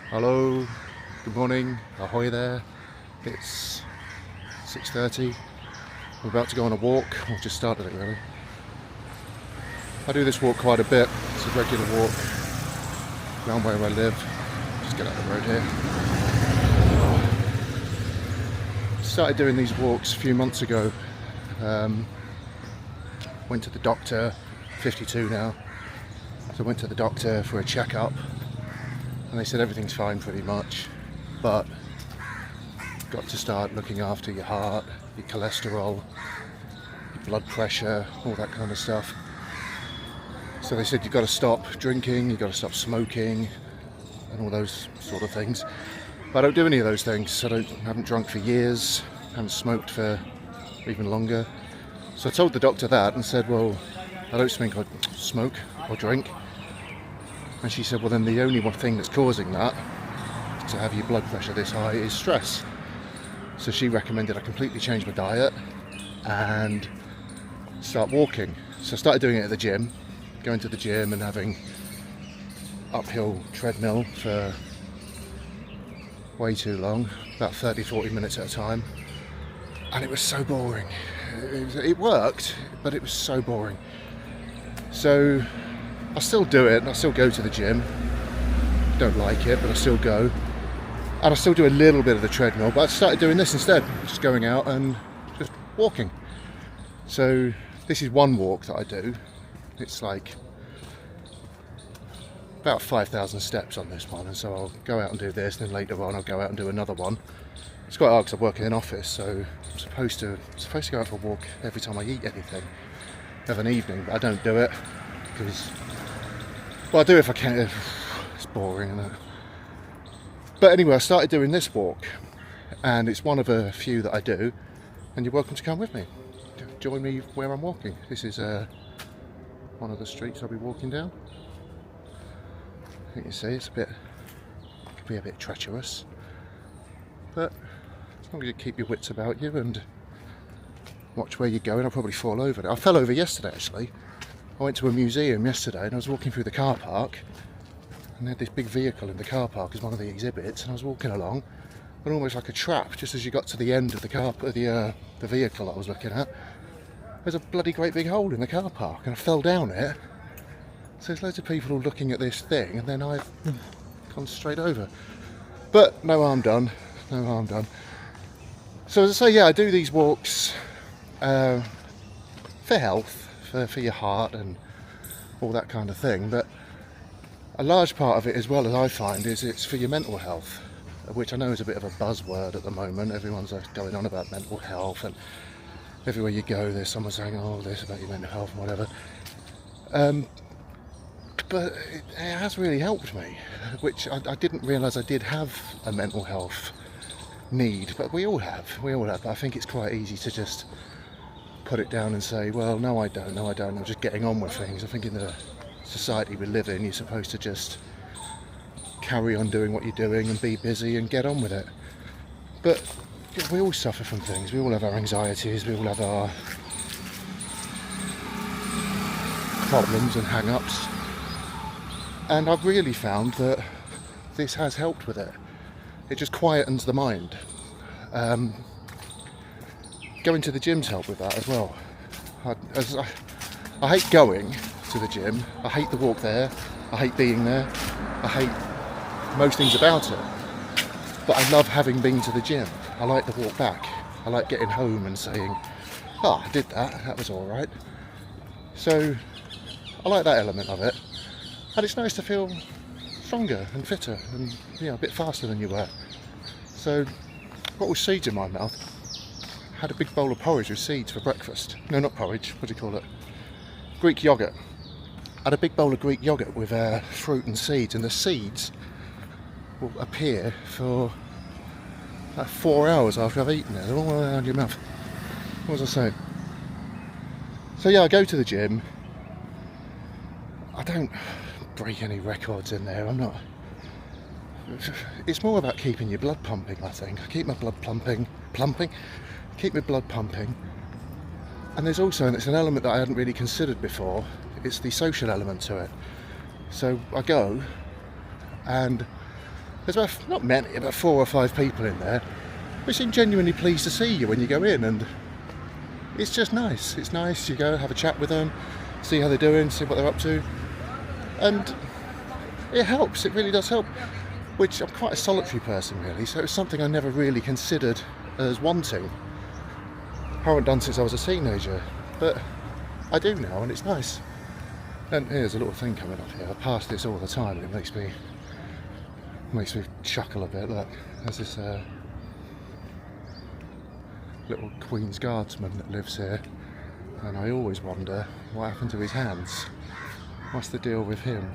Hello, good morning, ahoy there. It's 6:30. We're about to go on a walk. We've just started it really. I do this walk quite a bit. It's a regular walk around where I live. Just get out the road here. Started doing these walks a few months ago. Went to the doctor, 52 now. So I went to the doctor for a checkup. And they said everything's fine pretty much, but you've got to start looking after your heart, your cholesterol, your blood pressure, all that kind of stuff. So they said you've got to stop drinking, you've got to stop smoking, and all those sort of things. But I don't do any of those things. Haven't drunk for years, haven't smoked for even longer. So I told the doctor that and said, well, I don't smoke or drink. And she said, well then the only one thing that's causing that, to have your blood pressure this high, is stress. So she recommended I completely change my diet and start walking. So I started doing it at the gym, going to the gym and having uphill treadmill for way too long, about 30-40 minutes at a time. And it was so boring. It worked, but it was so boring. So I still do it, and I still go to the gym. Don't like it, but I still go. And I still do a little bit of the treadmill, but I started doing this instead, just going out and just walking. So this is one walk that I do. It's like about 5,000 steps on this one, and so I'll go out and do this, and then later on I'll go out and do another one. It's quite hard because I work in an office, so I'm supposed to go out for a walk every time I eat anything of an evening, but I don't do it because, well, I do if I can. It's boring, isn't it? But anyway, I started doing this walk, and it's one of a few that I do, and you're welcome to come with me. Join me where I'm walking. This is one of the streets I'll be walking down. I think you see it could be a bit treacherous, but as long as you keep your wits about you and watch where you're going, I'll probably fall over. I fell over yesterday actually. I went to a museum yesterday and I was walking through the car park, and they had this big vehicle in the car park as one of the exhibits, and I was walking along, and almost like a trap, just as you got to the end of the vehicle I was looking at, there's a bloody great big hole in the car park, and I fell down it. So there's loads of people all looking at this thing, and then I've gone straight over. But no harm done, no harm done. So as I say, yeah, I do these walks for health, for your heart and all that kind of thing, but a large part of it as well, as I find, is it's for your mental health, which I know is a bit of a buzzword at the moment. Everyone's going on about mental health, and everywhere you go there's someone saying, oh, this about your mental health and whatever. But it has really helped me, which I didn't realise I did have a mental health need, but we all have. But I think it's quite easy to just put it down and say, well, no I don't, I'm just getting on with things. I think in the society we live in, you're supposed to just carry on doing what you're doing and be busy and get on with it. But we all suffer from things. We all have our anxieties, we all have our problems and hang-ups, and I've really found that this has helped with it. It just quietens the mind. Going to the gym's helped with that as well. I hate going to the gym, I hate the walk there, I hate being there, I hate most things about it. But I love having been to the gym. I like the walk back. I like getting home and saying, oh, I did that, that was alright. So I like that element of it. And it's nice to feel stronger and fitter and a bit faster than you were. So got all seeds in my mouth. Had a big bowl of porridge with seeds for breakfast. No, not porridge, what do you call it? Greek yogurt. Had a big bowl of Greek yogurt with fruit and seeds, and the seeds will appear for like 4 hours after I've eaten it. They're all around your mouth. What was I saying? So yeah, I go to the gym. I don't break any records in there. I'm not. It's more about keeping your blood pumping, I think. I keep my blood pumping. Keep my blood pumping. And there's also, and it's an element that I hadn't really considered before, it's the social element to it. So I go, and There's about, not many, about 4 or 5 people in there who seem genuinely pleased to see you when you go in, and it's just nice. It's nice. You go, have a chat with them, see how they're doing, see what they're up to, and it helps. It really does help. Which, I'm quite a solitary person really, so it's something I never really considered as wanting. I haven't done since I was a teenager, but I do now, and it's nice. And here's a little thing coming up here. I pass this all the time, and it makes me chuckle a bit. Look, there's this little Queen's Guardsman that lives here, and I always wonder what happened to his hands. What's the deal with him?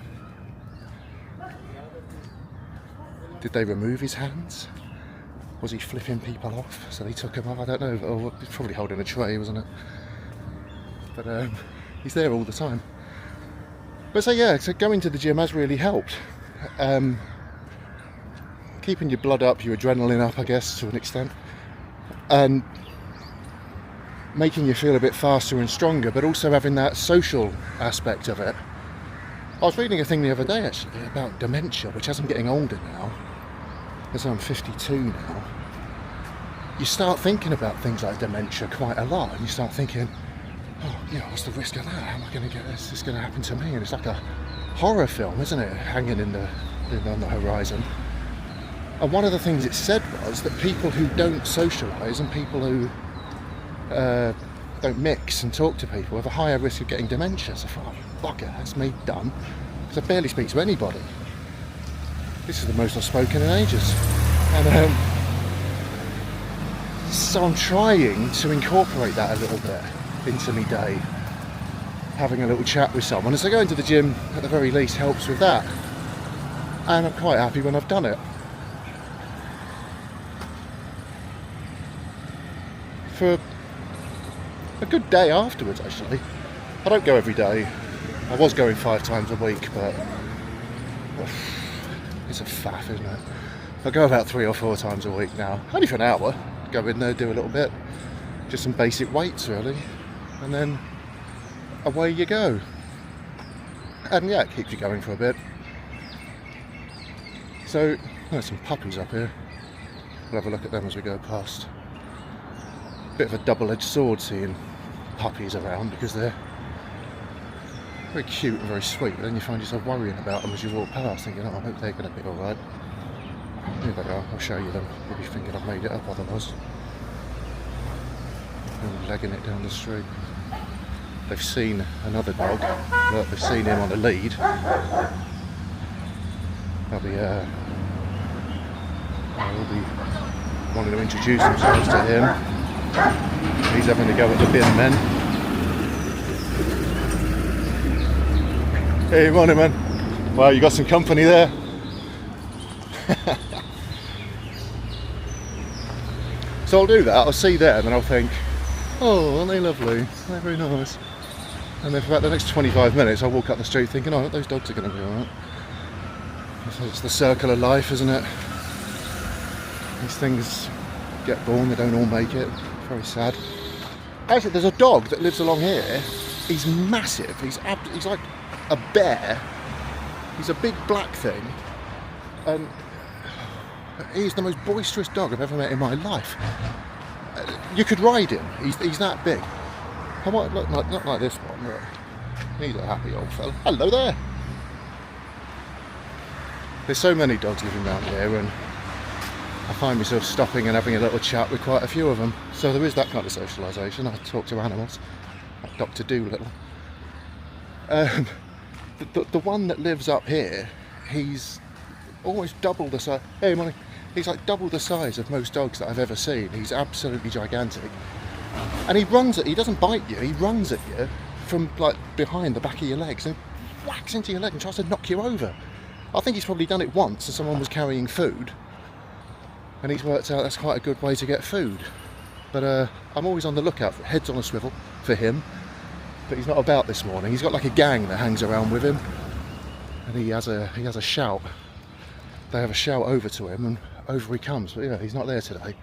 Did they remove his hands? Was he flipping people off, so they took him off? I don't know. Oh, he's probably holding a tray, wasn't it? But he's there all the time. But so yeah, so going to the gym has really helped. Keeping your blood up, your adrenaline up, I guess, to an extent. And making you feel a bit faster and stronger, but also having that social aspect of it. I was reading a thing the other day, actually, about dementia, which as I'm getting older now, as I'm 52 now, you start thinking about things like dementia quite a lot, and you start thinking, oh, you know, what's the risk of that? How am I going to get this? This is going to happen to me. And it's like a horror film, isn't it? Hanging on the horizon. And one of the things it said was that people who don't socialise and people who don't mix and talk to people have a higher risk of getting dementia. So I thought, oh, bugger, that's me done. Because I barely speak to anybody. This is the most I've spoken in ages. And so I'm trying to incorporate that a little bit into my day. Having a little chat with someone. And so going to the gym, at the very least, helps with that. And I'm quite happy when I've done it. For a good day afterwards, actually. I don't go every day. I was going 5 times a week, but it's a faff, isn't it? I go about 3 or 4 times a week now. Only for an hour. Go in there, do a little bit. Just some basic weights, really. And then away you go. And yeah, it keeps you going for a bit. So, there's some puppies up here. We'll have a look at them as we go past. Bit of a double-edged sword seeing puppies around, because they're very cute and very sweet, but then you find yourself worrying about them as you walk past, thinking, oh, I hope they're going to be alright. Here they are, I'll show you them. You'll be thinking I've made it up otherwise. And legging it down the street. They've seen another dog. Look, they've seen him on a lead. They'll be wanting to introduce themselves to him. He's having to go at the bin men. Hey, morning, man. Wow, you got some company there. So I'll do that, I'll see them and I'll think, oh, aren't they lovely? They're very nice. And then for about the next 25 minutes I'll walk up the street thinking, oh, those dogs are going to be alright. It's the circle of life, isn't it? These things get born, they don't all make it. Very sad. Actually, there's a dog that lives along here. He's massive. He's like a bear. He's a big black thing. And he's the most boisterous dog I've ever met in my life. You could ride him. He's that big. I might look like, not like this one. Look. He's a happy old fella. Hello there. There's so many dogs living around here, and I find myself stopping and having a little chat with quite a few of them. So there is that kind of socialisation. I talk to animals, like Dr. Dolittle. The one that lives up here, he's almost double the size. Hey, money. He's like double the size of most dogs that I've ever seen. He's absolutely gigantic. And he runs at you. He doesn't bite you. He runs at you from like behind the back of your legs and whacks into your leg and tries to knock you over. I think he's probably done it once as someone was carrying food. And he's worked out that's quite a good way to get food. But I'm always on the lookout for heads on a swivel for him. But he's not about this morning. He's got like a gang that hangs around with him. And he has a shout. They have a shout over to him and over he comes. But yeah, he's not there today.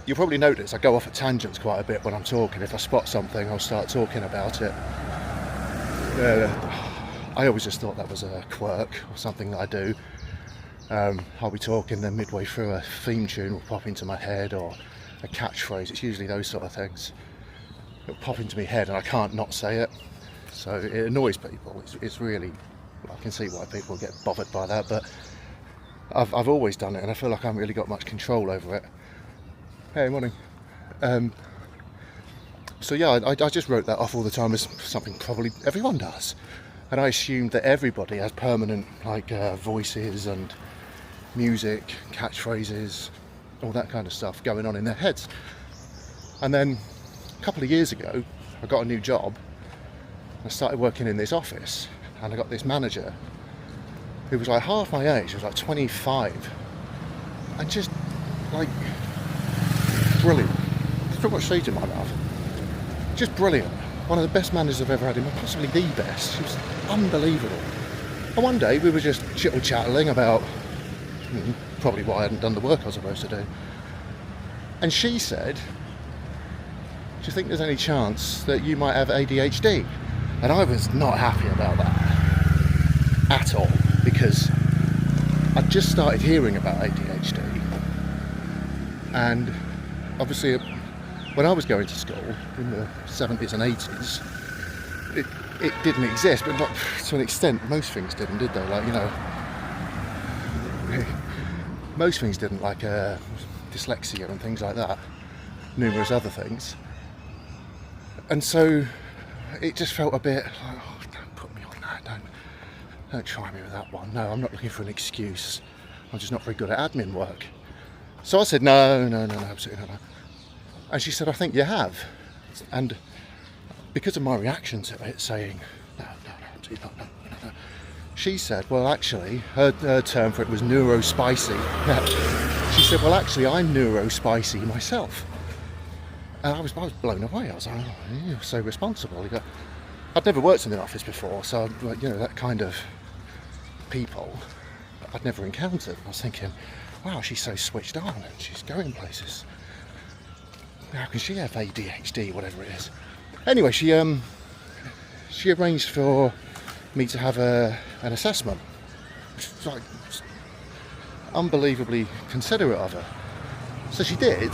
You'll probably notice I go off at tangents quite a bit when I'm talking. If I spot something, I'll start talking about it. I always just thought that was a quirk or something that I do. I'll be talking, then midway through a theme tune will pop into my head, or a catchphrase. It's usually those sort of things. It'll pop into my head and I can't not say it. So it annoys people. It's really, I can see why people get bothered by that, but I've always done it, and I feel like I haven't really got much control over it. Hey, morning. So yeah, I just wrote that off all the time as something probably everyone does. And I assumed that everybody has permanent voices and music, catchphrases, all that kind of stuff going on in their heads. And then a couple of years ago, I got a new job. I started working in this office, and I got this manager who was like half my age. He was like 25, and just like brilliant. There's too much sweet in my mouth. Just brilliant. One of the best managers I've ever had, possibly the best. She was unbelievable. And one day we were just chittle-chattling about probably why I hadn't done the work I was supposed to do. And she said, "Do you think there's any chance that you might have ADHD?" And I was not happy about that at all, because I'd just started hearing about ADHD. And obviously, when I was going to school in the 70s and 80s, it didn't exist, but not to an extent. Most things didn't, did they? Like, you know, most things didn't, like dyslexia and things like that, numerous other things. And so it just felt a bit like, oh, don't put me on that, don't try me with that one. No, I'm not looking for an excuse. I'm just not very good at admin work. So I said, no, absolutely not. And she said, "I think you have." And because of my reaction to it, saying, no, absolutely not, no. She said, well, actually, her term for it was neurospicy. She said, well, actually, I'm neurospicy myself. And I was blown away. I was like, oh, you're so responsible. I'd never worked in an office before, so that kind of people I'd never encountered. I was thinking, wow, she's so switched on and she's going places. How can she have ADHD, whatever it is? Anyway, she arranged for me to have an assessment. It's like unbelievably considerate of her. So she did,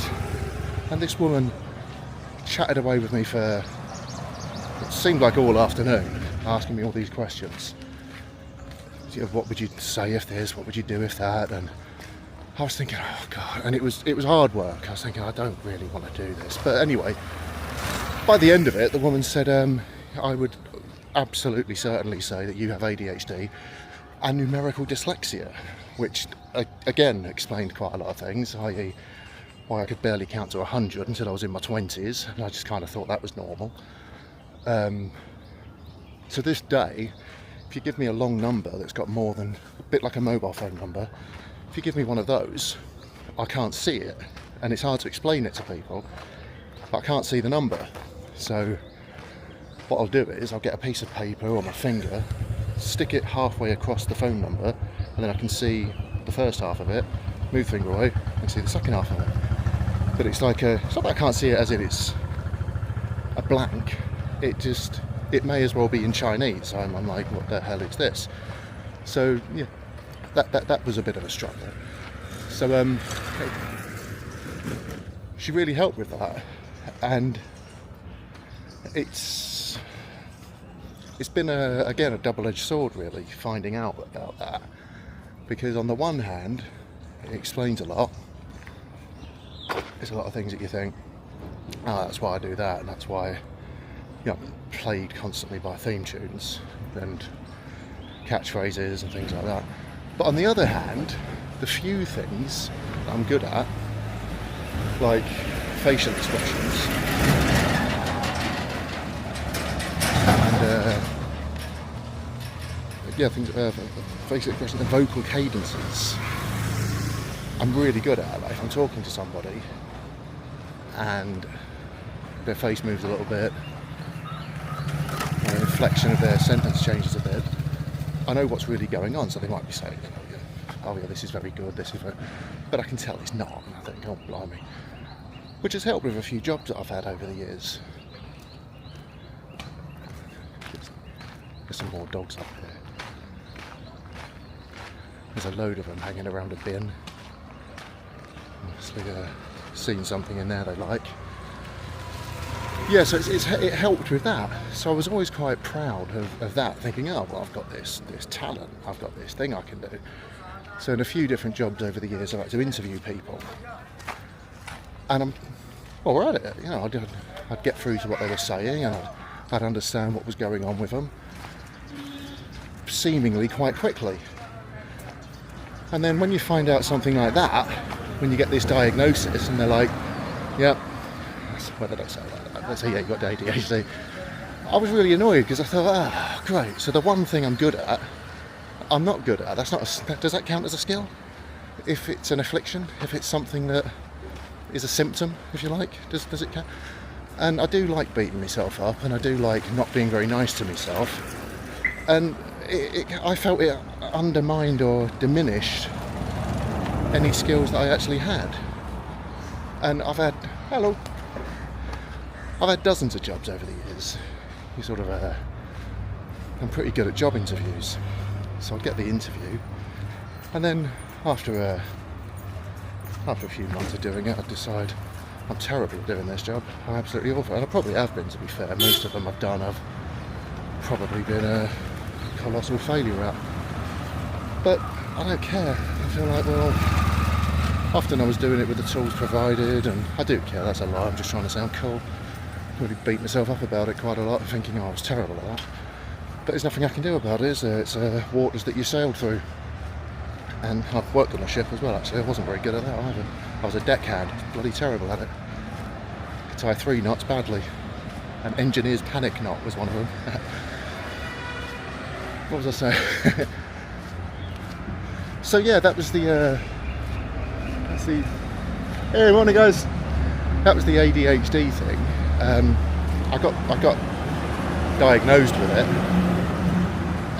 and this woman chatted away with me for what seemed like all afternoon, asking me all these questions. What would you say if this? What would you do if that? And I was thinking, oh God, and it was hard work. I was thinking, I don't really want to do this. But anyway, by the end of it, the woman said, I would absolutely certainly say that you have ADHD and numerical dyslexia, which again explained quite a lot of things, i.e. why I could barely count to 100 until I was in my 20s, and I just kind of thought that was normal. To this day, if you give me a long number that's got more than, a bit like a mobile phone number, if you give me one of those, I can't see it, and it's hard to explain it to people, but I can't see the number. So what I'll do is I'll get a piece of paper or my finger, stick it halfway across the phone number, and then I can see the first half of it, move the finger away, and see the second half of it. But it's like it's not that I can't see it as if it's a blank, it may as well be in Chinese. I'm like, what the hell is this? So yeah, that was a bit of a struggle. So she really helped with that, and it's been a double-edged sword, really, finding out about that, because on the one hand it explains a lot. There's a lot of things that you think, oh, that's why I do that, and that's why I'm plagued constantly by theme tunes and catchphrases and things like that. But on the other hand, the few things that I'm good at, like facial expressions and facial expressions and vocal cadences, I'm really good at. Like if I'm talking to somebody and their face moves a little bit, the inflection of their sentence changes a bit, I know what's really going on. So they might be saying, oh yeah, this is very good, this is very... but I can tell it's not, and I think, oh blimey. Which has helped with a few jobs that I've had over the years. There's some more dogs up here. There's a load of them hanging around a bin. Obviously seen something in there they like. Yeah, so it helped with that. So I was always quite proud of that, thinking, oh, well, I've got this talent, I've got this thing I can do. So in a few different jobs over the years, I've had to interview people. And I'm all right at it, you know, I'd get through to what they were saying, and I'd understand what was going on with them, seemingly quite quickly. And then when you find out something like that, when you get this diagnosis, and they're like, yeah, what did I say like that? Let's say, yeah, you got ADHD. I was really annoyed because I thought, great, so the one thing I'm good at, I'm not good at. That's not does that count as a skill? If it's an affliction, if it's something that is a symptom, if you like, does it count? And I do like beating myself up, and I do like not being very nice to myself. And I felt it undermined or diminished any skills that I actually had. And I've had dozens of jobs over the years. You sort of, I'm pretty good at job interviews. So I'd get the interview, and then after a few months of doing it, I'd decide I'm terrible at doing this job. I'm absolutely awful. And I probably have been, to be fair. Most of them I've done, I've probably been a colossal failure at. But I don't care. I feel like, well, often I was doing it with the tools provided, and I do care, that's a lie, I'm just trying to sound cool. Really beat myself up about it quite a lot, thinking, I was terrible at that. But there's nothing I can do about it, is there? It's waters that you sailed through. And I've worked on a ship as well, actually. I wasn't very good at that either. I was a deckhand, bloody terrible at it. Could tie 3 knots badly. An engineer's panic knot was one of them. What was I saying? So yeah, that was the hey, morning guys. That was the ADHD thing. I got diagnosed with it,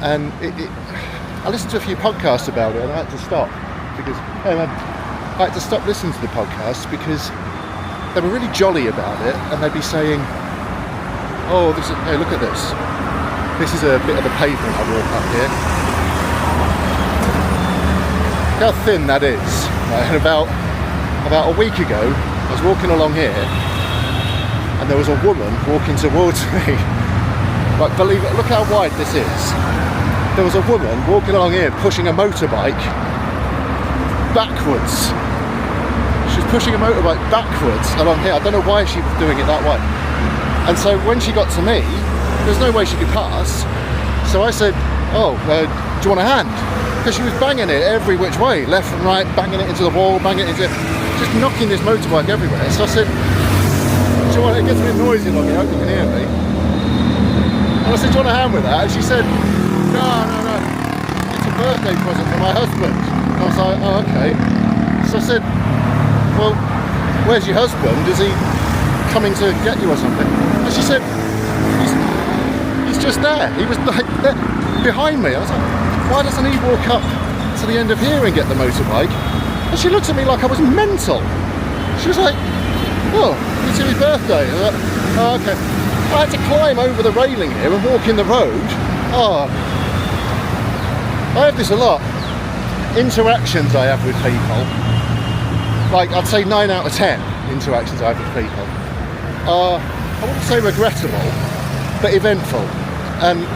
and I listened to a few podcasts about it, and I had to stop because I had to stop listening to the podcasts because they were really jolly about it, and they'd be saying, "Oh, hey, look at this. This is a bit of the pavement I walk up here. Look how thin that is." And about a week ago, I was walking along here, and there was a woman walking towards me. Like, believe it, look how wide this is. There was a woman walking along here pushing a motorbike backwards. She was pushing a motorbike backwards along here. I don't know why she was doing it that way. And so when she got to me, there's no way she could pass. So I said, "Oh, do you want a hand?" Because she was banging it every which way, left and right, banging it into the wall, banging it into, just knocking this motorbike everywhere. So I said, "Do you want?" It gets a bit noisy along here. I hope you can hear me. And I said, "Do you want a hand with that?" And she said, No. It's a birthday present for my husband." And I was like, "Oh, okay." So I said, "Well, where's your husband? Is he coming to get you or something?" And she said, he's just there. He was like behind me. I was like, "Why doesn't he walk up to the end of here and get the motorbike?" And she looked at me like I was mental. She was like, "Oh, it's his birthday." I was like, "Oh, okay." I had to climb over the railing here and walk in the road. Oh, I have this a lot. Interactions I have with people, like I'd say 9 out of 10 interactions I have with people are, I wouldn't say regrettable, but eventful and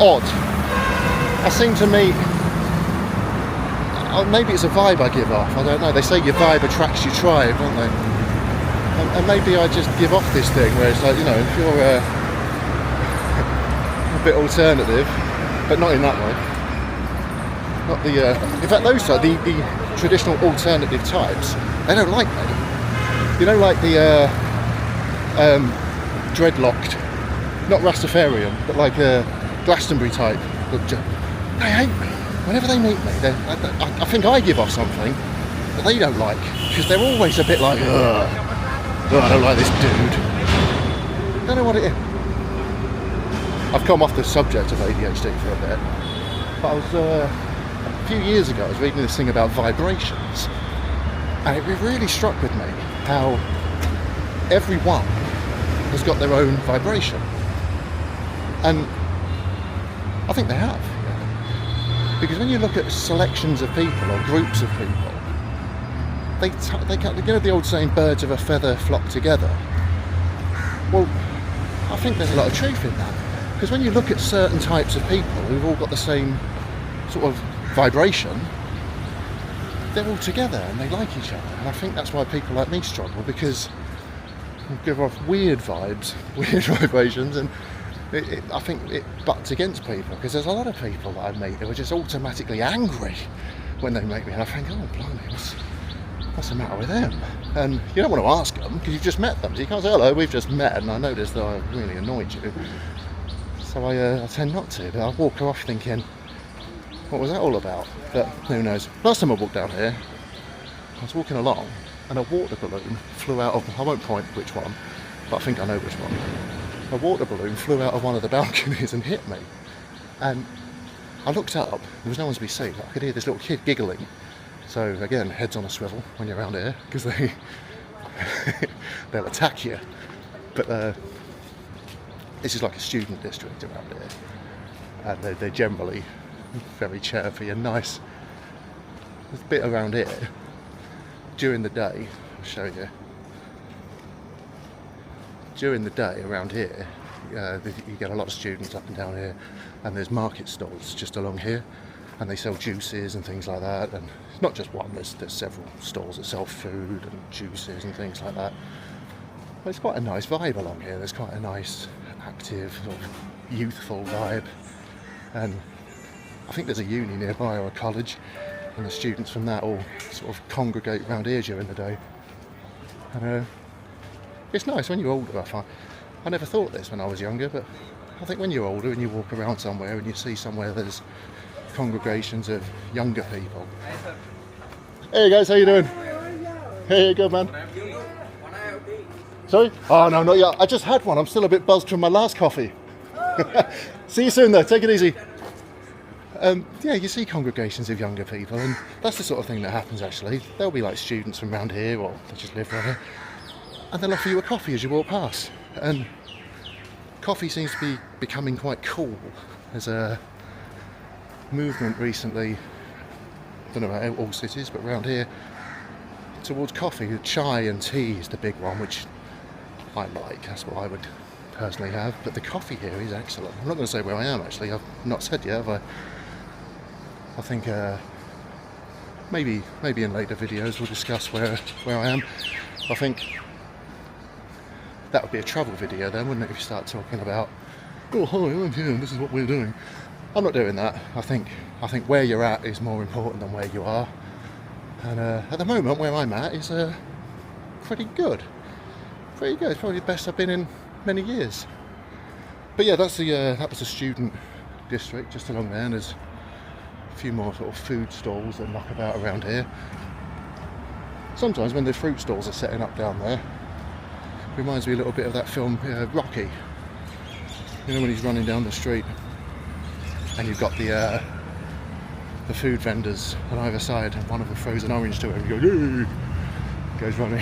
odd. I seem to meet, maybe it's a vibe I give off, I don't know. They say your vibe attracts your tribe, don't they? And maybe I just give off this thing where it's like, you know, if you're a bit alternative, but not in that way. Not the, in fact, those types, the traditional alternative types, they don't like me. You know, like the dreadlocked, not Rastafarian, but like a Glastonbury type. They hate me. Whenever they meet me, I think I give off something that they don't like, because they're always a bit like, "Ugh, I don't like this dude." I don't know what it is. I've come off the subject of ADHD for a bit, but I was, a few years ago, I was reading this thing about vibrations, and it really struck with me how everyone has got their own vibration, and I think they have. Because when you look at selections of people or groups of people, they the old saying, birds of a feather flock together. Well, I think there's a lot of truth in that. Because when you look at certain types of people who've all got the same sort of vibration, they're all together and they like each other. And I think that's why people like me struggle, because we give off weird vibes, weird vibrations, and I think it butts against people, because there's a lot of people that I meet who are just automatically angry when they meet me, and I think, oh blimey, what's the matter with them? And you don't want to ask them because you've just met them, so you can't say, hello, we've just met and I noticed that I really annoyed you. So I tend not to, but I walk off thinking, what was that all about? But who knows. Last time I walked down here, I was walking along and a water balloon flew out of, I won't point which one, but I think I know which one. A water balloon flew out of one of the balconies and hit me. And I looked up, there was no one to be seen, I could hear this little kid giggling. So again, heads on a swivel when you're around here, because they'll attack you. But this is like a student district around here, and they're generally very chirpy and nice. There's a bit around here during the day, I'll show you. During the day around here, you get a lot of students up and down here, and there's market stalls just along here, and they sell juices and things like that. And it's not just one, there's several stalls that sell food and juices and things like that. But it's quite a nice vibe along here. There's quite a nice, active, sort of youthful vibe. And I think there's a uni nearby or a college, and the students from that all sort of congregate around here during the day. And it's nice when you're older, I find. I never thought this when I was younger, but I think when you're older and you walk around somewhere and you see somewhere there's congregations of younger people. Hey guys, how you doing? Hey, good man. Sorry? Oh no, not yet. I just had one. I'm still a bit buzzed from my last coffee. See you soon though, take it easy. Yeah, you see congregations of younger people, and that's the sort of thing that happens actually. There'll be like students from around here, or they just live around here, and they'll offer you a coffee as you walk past. And coffee seems to be becoming quite cool. There's a movement recently, I don't know about all cities, but around here, towards coffee. Chai and tea is the big one, which I like. That's what I would personally have. But the coffee here is excellent. I'm not going to say where I am actually. I've not said yet, have I? I think maybe in later videos we'll discuss where I am. I think that would be a travel video then, wouldn't it, if you start talking about, oh hi, I'm here and this is what we're doing. I'm not doing that. I think where you're at is more important than where you are. And at the moment where I'm at is pretty good. Pretty good. It's probably the best I've been in many years. But yeah, that's that was the student district just along there, and there's a few more sort of food stalls that knock about around here. Sometimes when the fruit stalls are setting up down there, it reminds me a little bit of that film Rocky. You know, when he's running down the street and you've got the food vendors on either side, and one of them throws an orange to him and goes running.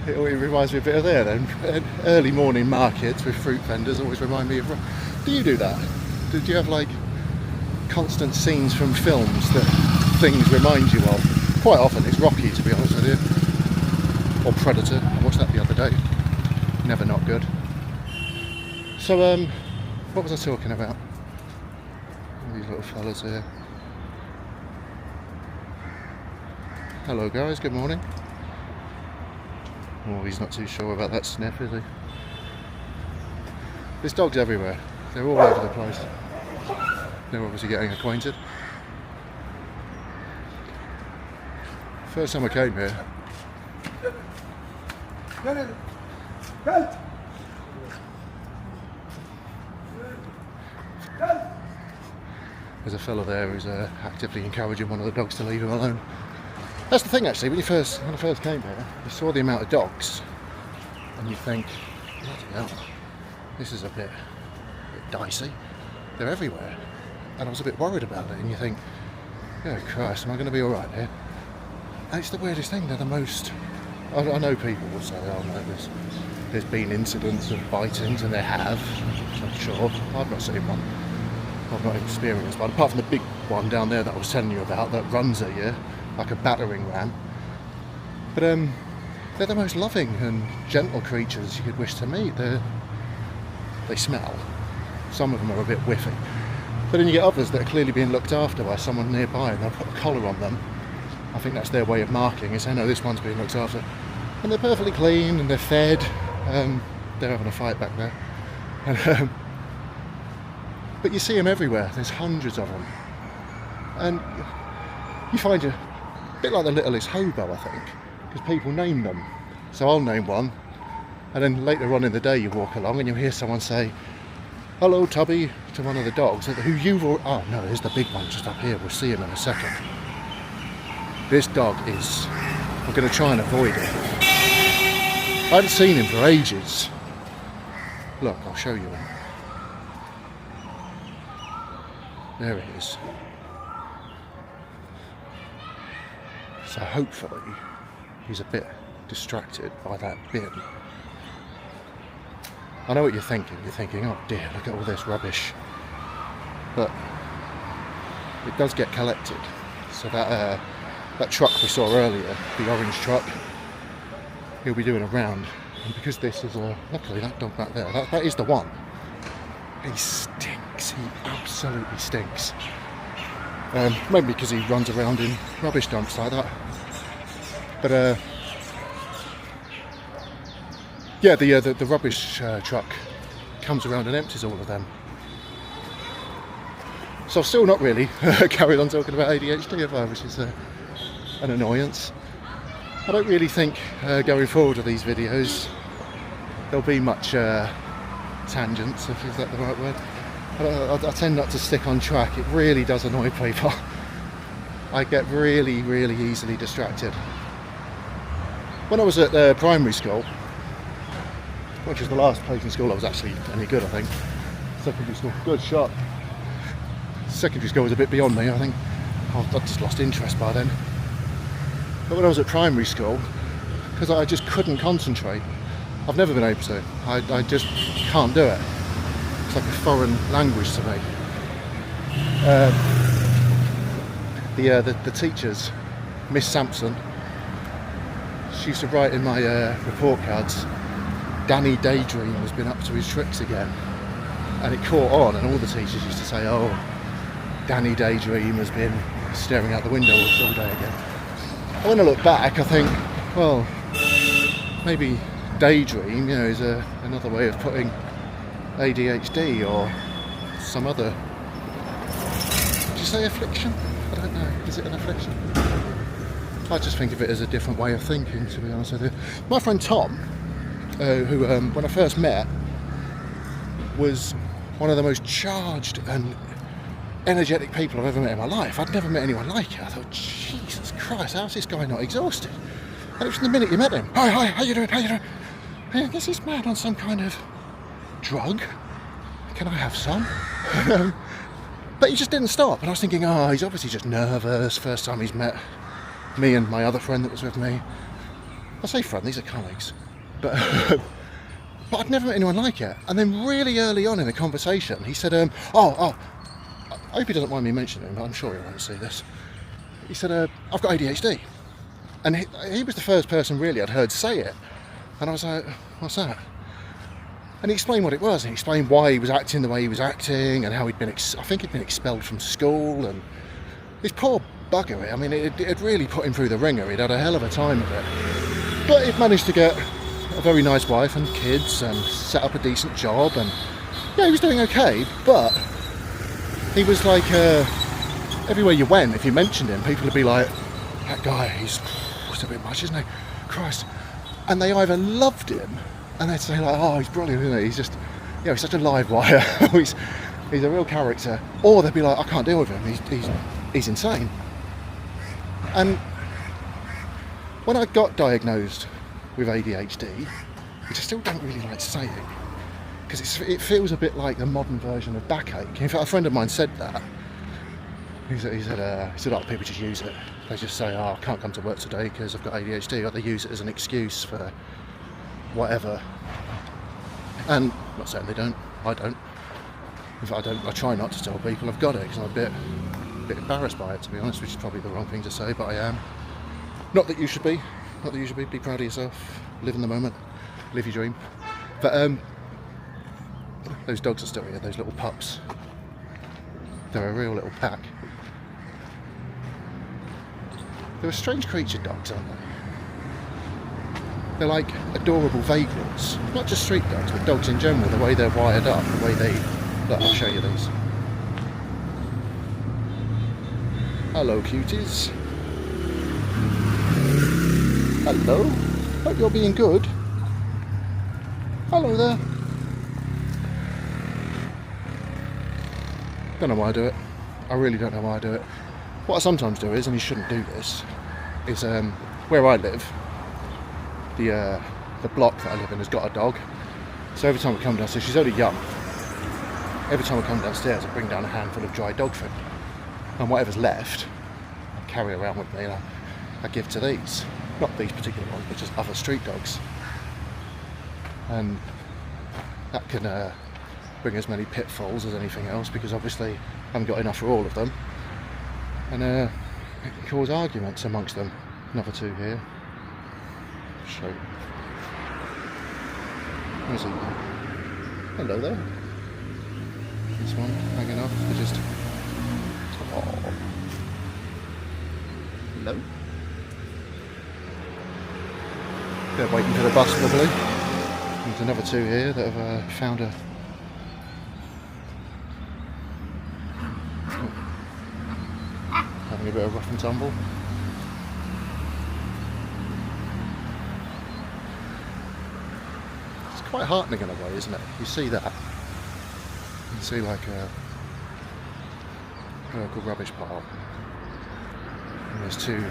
It reminds me a bit of there then. Early morning markets with fruit vendors always remind me of. Do you do that? Do you have like constant scenes from films that things remind you of? Quite often it's Rocky, to be honest with you, or Predator. I watched that the other day. Never not good. So what was I talking about? These little fellas here. Hello guys, good morning. Oh, he's not too sure about that sniff, is he? There's dogs everywhere. They're all over the place. They're obviously getting acquainted. First time I came here. There's a fellow there who's actively encouraging one of the dogs to leave him alone. That's the thing actually, when I first came here, you saw the amount of dogs and you think, bloody hell, this is a bit dicey. They're everywhere. And I was a bit worried about it, and you think, oh Christ, am I going to be alright here? And it's the weirdest thing, they're the most, I know people will say, oh no, there's been incidents of bitings, and there have, I'm sure, I've not seen one. I've not experienced one, apart from the big one down there that I was telling you about that runs at you like a battering ram. But they're the most loving and gentle creatures you could wish to meet. They smell. Some of them are a bit whiffy. But then you get others that are clearly being looked after by someone nearby, and they'll put a collar on them. I think that's their way of marking, is saying, no, this one's being looked after. And they're perfectly clean and they're fed. They're having a fight back there. And, but you see them everywhere. There's hundreds of them. And you find you a bit like the littlest hobo, I think, because people name them. So I'll name one, and then later on in the day you walk along and you'll hear someone say, hello Tubby, to one of the dogs, who you've already... Oh no, there's the big one just up here, we'll see him in a second. This dog is... I'm going to try and avoid it. I haven't seen him for ages. Look, I'll show you him. There he is. So hopefully he's a bit distracted by that bin. I know what you're thinking. You're thinking, oh dear, look at all this rubbish. But it does get collected. So that truck we saw earlier, the orange truck, he'll be doing a round. And because this is luckily that dog back there, that is the one. He stinks. He absolutely stinks. Maybe because he runs around in rubbish dumps like that. But yeah, the rubbish truck comes around and empties all of them. So I've still not really carried on talking about ADHD, have I, which is an annoyance. I don't really think going forward with these videos there'll be much tangents, if is that the right word. I tend not to stick on track. It really does annoy people. I get really, really easily distracted. When I was at primary school, which was the last place in school I was actually any good, I think. Secondary school, good shot. Secondary school was a bit beyond me, I think. I just lost interest by then. But when I was at primary school, because I just couldn't concentrate, I've never been able to. I just can't do it. It's like a foreign language to me. The teachers, Miss Sampson, she used to write in my report cards, Danny Daydream has been up to his tricks again. And it caught on, and all the teachers used to say, oh, Danny Daydream has been staring out the window all day again. And when I look back, I think, well, maybe daydream, is another way of putting ADHD or some other... Did you say affliction? I don't know. Is it an affliction? I just think of it as a different way of thinking, to be honest with you. My friend Tom, who when I first met, was one of the most charged and energetic people I've ever met in my life. I'd never met anyone like it. I thought, Jesus Christ, how's this guy not exhausted? And it was from the minute you met him. Hi, how you doing? I guess he's mad on some kind of drug. Can I have some? But he just didn't stop. And I was thinking, he's obviously just nervous. First time he's met me and my other friend that was with me. I say friend, these are colleagues. But I'd never met anyone like it. And then really early on in the conversation, he said, I hope he doesn't mind me mentioning him, but I'm sure he won't see this. He said, I've got ADHD. And he was the first person really I'd heard say it. And I was like, what's that? And he explained what it was, and he explained why he was acting the way he was acting, and how he'd been, I think he'd been expelled from school, and this poor bugger, I mean, it really put him through the ringer. He'd had a hell of a time of it. But he'd managed to get a very nice wife and kids, and set up a decent job, and yeah, he was doing okay, but he was like, everywhere you went, if you mentioned him, people would be like, that guy, he's a bit much, isn't he? Christ. And they either loved him, and they'd say like, oh, he's brilliant, isn't he? He's just, he's such a live wire. he's a real character. Or they'd be like, I can't deal with him. He's insane. And when I got diagnosed with ADHD, which I still don't really like saying, because it feels a bit like the modern version of backache. In fact, a friend of mine said that. He said, people just use it. They just say, I can't come to work today because I've got ADHD, or they use it as an excuse for whatever. And I'm not saying they don't, I don't. In fact, I try not to tell people I've got it because I'm a bit embarrassed by it, to be honest, which is probably the wrong thing to say, but I am. Not that you should be. Not that you should be. Be proud of yourself. Live in the moment. Live your dream. But those dogs are still here. Those little pups. They're a real little pack. They're a strange creature, dogs, aren't they? They're like adorable vagrants. Not just street dogs, but dogs in general. The way they're wired up, the way they... Look, I'll show you these. Hello, cuties. Hello. Hope you're being good. Hello there. Don't know why I do it. I really don't know why I do it. What I sometimes do is, and you shouldn't do this, is where I live, the block that I live in has got a dog. So every time I come downstairs, she's only young. Every time I come downstairs, I bring down a handful of dry dog food, and whatever's left, I carry around with me, and I give to these. Not these particular ones, but just other street dogs. And that can bring as many pitfalls as anything else, because obviously I haven't got enough for all of them, and it can cause arguments amongst them. Another two here. So, where's he? Hello there. This one hanging off. They're just. Oh. Hello. They're waiting for the bus probably. There's another two here that have found a. Having a bit of rough and tumble. It's quite heartening in a way, isn't it? You see that. You see like a local rubbish pile. And there's two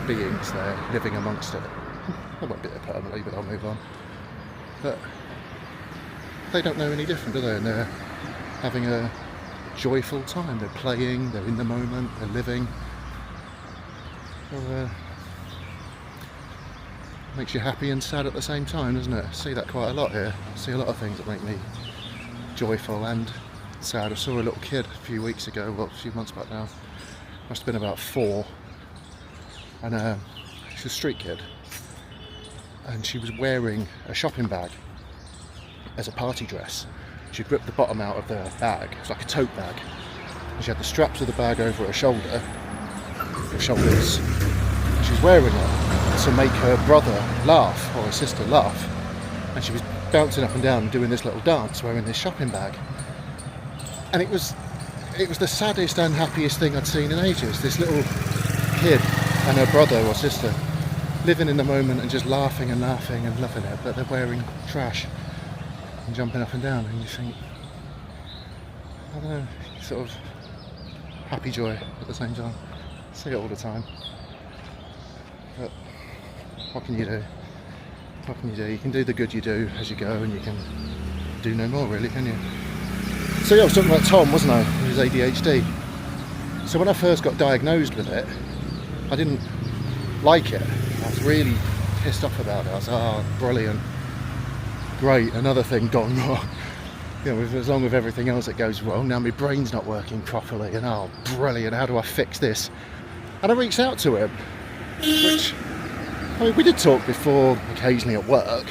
beings there living amongst it. I won't be there permanently, but I'll move on. But they don't know any different, do they? And they're having a joyful time. They're playing, they're in the moment, they're living. Well, makes you happy and sad at the same time, doesn't it? I see that quite a lot here. I see a lot of things that make me joyful and sad. I saw a little kid a few weeks ago, well, a few months back now. Must have been about 4. And she's a street kid. And she was wearing a shopping bag as a party dress. She'd ripped the bottom out of the bag. It's like a tote bag. And she had the straps of the bag over her shoulders. She was wearing it to make her brother laugh, or her sister laugh. And she was bouncing up and down and doing this little dance wearing this shopping bag. And it was the saddest and happiest thing I'd seen in ages. This little kid and her brother or sister living in the moment and just laughing and laughing and loving it, but they're wearing trash and jumping up and down, and you think, I don't know, sort of happy joy at the same time. I see it all the time. But what can you do? What can you do? You can do the good you do as you go, and you can do no more, really, can you? So yeah, I was talking about Tom, wasn't I? His ADHD. So when I first got diagnosed with it, I didn't like it. I was really pissed off about it. I was like, oh, brilliant. Great, another thing gone wrong. You know, as long with everything else that goes wrong, now my brain's not working properly, and oh, brilliant, how do I fix this? And I reached out to him, which, I mean, we did talk before, occasionally at work,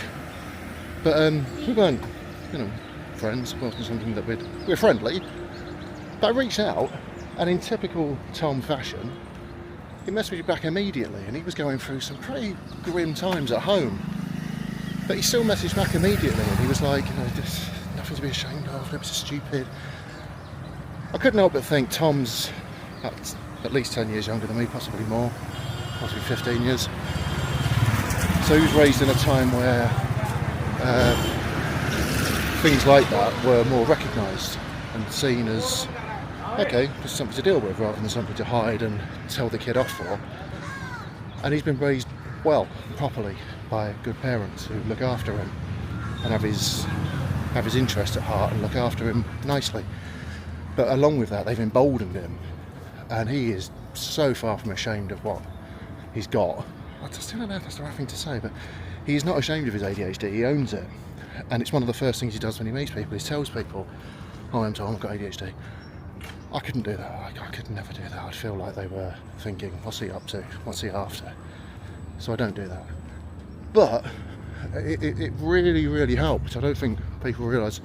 but we weren't, you know, friends. It wasn't something that we're friendly. But I reached out, and in typical Tom fashion, he messaged me back immediately, and he was going through some pretty grim times at home. But he still messaged back immediately, and he was like, you know, this, nothing to be ashamed of, it was stupid. I couldn't help but think Tom's at least 10 years younger than me, possibly more, possibly 15 years. So he was raised in a time where things like that were more recognised and seen as, okay, just something to deal with rather than something to hide and tell the kid off for. And he's been raised well, properly, by good parents who look after him and have his interest at heart and look after him nicely. But along with that, they've emboldened him, and he is so far from ashamed of what he's got. I still don't know if that's the right thing to say, but he's not ashamed of his ADHD. He owns it, and it's one of the first things he does when he meets people. He tells people, "Hi, I'm Tom, I've got ADHD." I couldn't do that. I could never do that. I'd feel like they were thinking, "What's he up to? What's he after?" So I don't do that. But it really, really helped. I don't think people realise.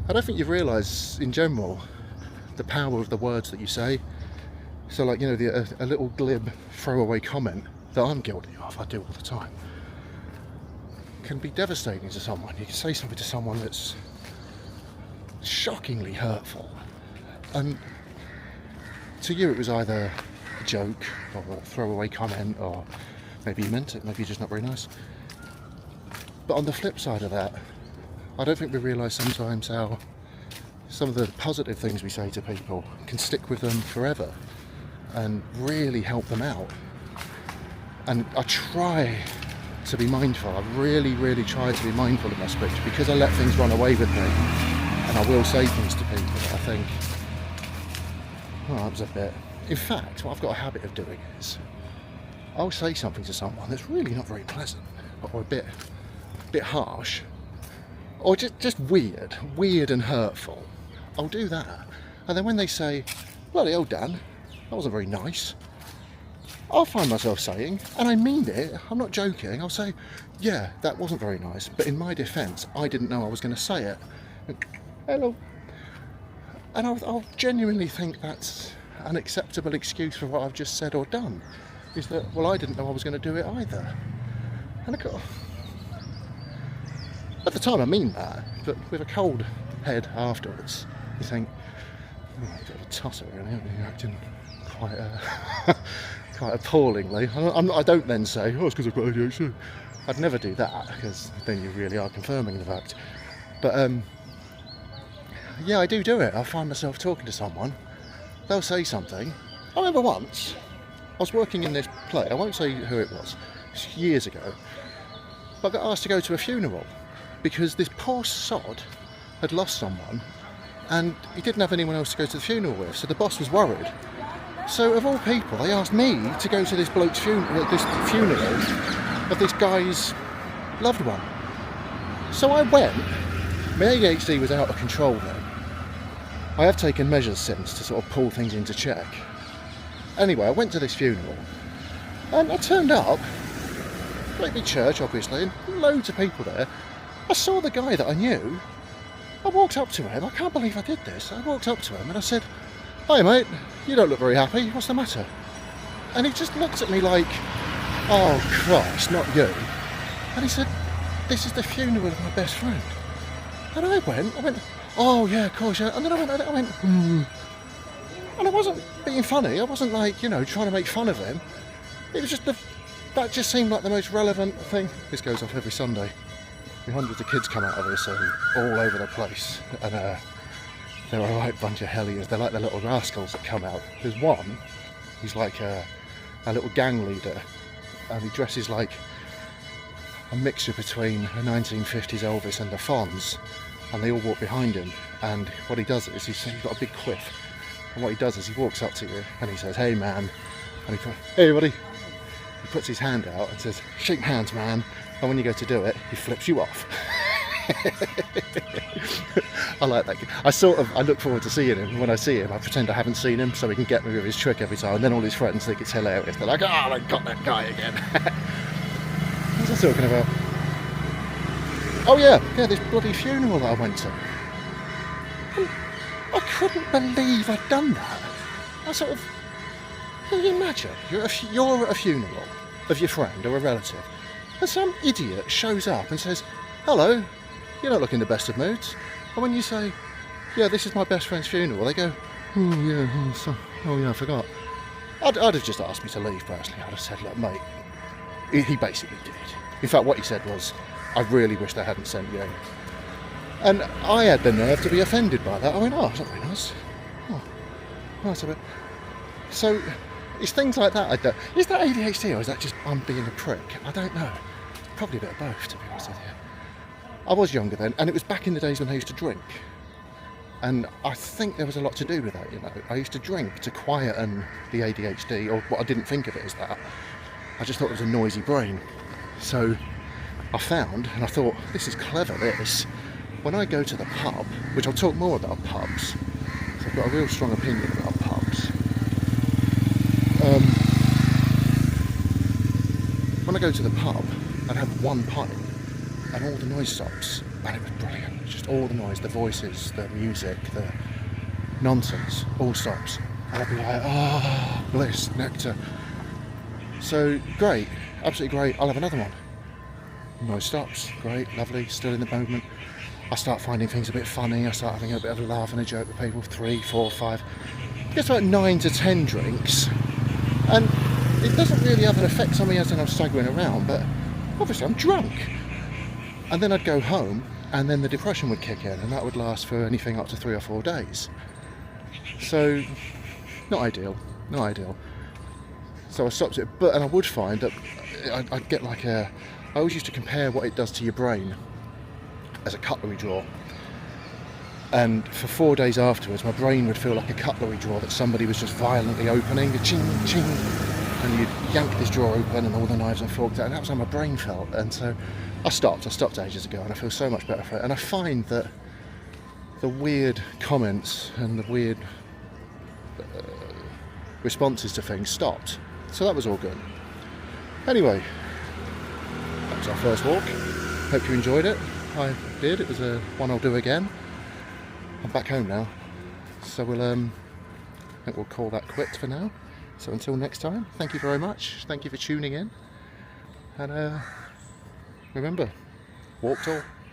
I don't think you realise in general the power of the words that you say. So, like, you know, a little glib throwaway comment that I'm guilty of, I do all the time, can be devastating to someone. You can say something to someone that's shockingly hurtful, and to you it was either a joke or a throwaway comment, or maybe you meant it, maybe you're just not very nice. But on the flip side of that, I don't think we realise sometimes how some of the positive things we say to people can stick with them forever and really help them out. And I try to be mindful. I really, really try to be mindful of my speech, because I let things run away with me, and I will say things to people that I think, "Oh, that was a bit..." In fact, what I've got a habit of doing is I'll say something to someone that's really not very pleasant, or a bit harsh, or just weird and hurtful. I'll do that, and then when they say, "Bloody hell, Dan, that wasn't very nice," I'll find myself saying, and I mean it, I'm not joking, I'll say, "Yeah, that wasn't very nice, but in my defence, I didn't know I was going to say it. Hello." And I'll genuinely think that's an acceptable excuse for what I've just said or done. Is that, well, I didn't know I was going to do it either. And I go, at the time I mean that, but with a cold head afterwards, you think, "Oh, a bit of a tosser really, you're acting quite quite appallingly." I don't then say, "Oh, it's because I've got ADHD." I'd never do that, because then you really are confirming the fact. But yeah, I do it. I find myself talking to someone, they'll say something. I remember once, I was working in this play, I won't say who it was, it's years ago, but I got asked to go to a funeral, because this poor sod had lost someone, and he didn't have anyone else to go to the funeral with, so the boss was worried. So of all people, they asked me to go to this bloke's funeral of this guy's loved one. So I went. My ADHD was out of control then. I have taken measures since to sort of pull things into check. Anyway, I went to this funeral, and I turned up, great big church obviously, and loads of people there. I saw the guy that I knew. I walked up to him, I can't believe I did this. I walked up to him and I said, "Hi mate, you don't look very happy, what's the matter?" And he just looked at me like, "Oh Christ, not you." And he said, "This is the funeral of my best friend." And I went, "Oh yeah, of course, yeah." And then I went, And I wasn't being funny, I wasn't like, you know, trying to make fun of him. It was just that just seemed like the most relevant thing. This goes off every Sunday. Hundreds of kids come out of this all over the place, and they're a right bunch of hellions. They're like the little rascals that come out. There's one, he's like a little gang leader, and he dresses like a mixture between a 1950s Elvis and the Fonz, and they all walk behind him, and what he does is he's got a big quiff, and what he does is he walks up to you and he says, "Hey man," and he goes, "Hey buddy." He puts his hand out and says, "Shake hands man," and when you go to do it, he flips you off. I like that. I look forward to seeing him. When I see him, I pretend I haven't seen him so he can get me with his trick every time, and then all his friends think it's hilarious. They're like, "Oh, I got that guy again." What was I talking about? Oh yeah, this bloody funeral that I went to. I couldn't believe I'd done that. I sort of... Can you imagine? You're at a funeral of your friend or a relative, and some idiot shows up and says, "Hello, you're not looking the best of moods." And when you say, "Yeah, this is my best friend's funeral," they go, "Oh yeah, I forgot." I'd have just asked me to leave personally. I'd have said, "Look mate," he basically did. In fact, what he said was, "I really wish they hadn't sent you." And I had the nerve to be offended by that. I went, "Oh, that's not very nice. Oh, that's a bit..." So it's things like that I don't... Is that ADHD or is that just I'm being a prick? I don't know. Probably a bit of both, to be honest with you. I was younger then, and it was back in the days when I used to drink. And I think there was a lot to do with that, you know. I used to drink to quieten the ADHD, or what I didn't think of it as that. I just thought it was a noisy brain. So I found, and I thought, this is clever, this. when I go to the pub, which I'll talk more about pubs, 'cause I've got a real strong opinion about pubs. When I go to the pub, I'd have one pint and all the noise stops, and it was brilliant. Just all the noise, the voices, the music, the nonsense, all stops. And I'd be like, oh, bliss, nectar. So great, absolutely great. I'll have another one. Noise stops, great, lovely, still in the moment. I start finding things a bit funny. I start having a bit of a laugh and a joke with people. 3, 4, 5. It gets about 9 to 10 drinks, and it doesn't really have an effect on me as in I'm staggering around, but obviously I'm drunk. And then I'd go home, and then the depression would kick in, and that would last for anything up to 3 or 4 days. So, not ideal, not ideal. So I stopped it, and I would find that I'd get like I always used to compare what it does to your brain as a cutlery drawer. And for 4 days afterwards, my brain would feel like a cutlery drawer that somebody was just violently opening, the ching, ching, and you'd yank this drawer open and all the knives and forks out, and that was how my brain felt. And so I stopped ages ago, and I feel so much better for it. And I find that the weird comments and the weird responses to things stopped. So that was all good. Anyway, that was our first walk. Hope you enjoyed it. I did. It was one I'll do again. I'm back home now, so I think we'll call that quits for now. So until next time, thank you very much. Thank you for tuning in, and remember, walk tall.